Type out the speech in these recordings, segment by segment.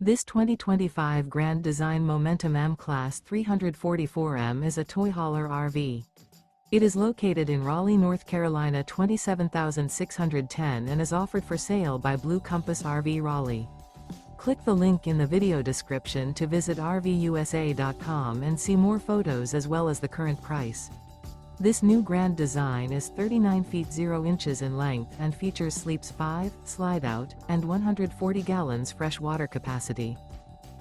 This 2025 Grand Design Momentum M-Class 344M is a toy hauler RV. It is located in Raleigh, North Carolina 27610 and is offered for sale by Blue Compass RV Raleigh. Click the link in the video description to visit RVUSA.com and see more photos as well as the current price. This new grand design is 39 feet 0 inches in length and features sleeps 5, slide-out, and 140 gallons fresh water capacity.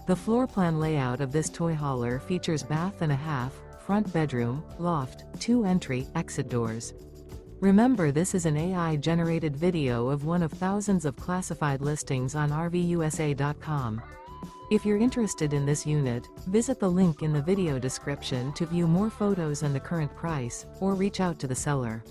The floor plan layout of this toy hauler features bath and a half, front bedroom, loft, 2 entry, exit doors. Remember, this is an AI-generated video of one of thousands of classified listings on RVUSA.com. If you're interested in this unit, visit the link in the video description to view more photos and the current price, or reach out to the seller.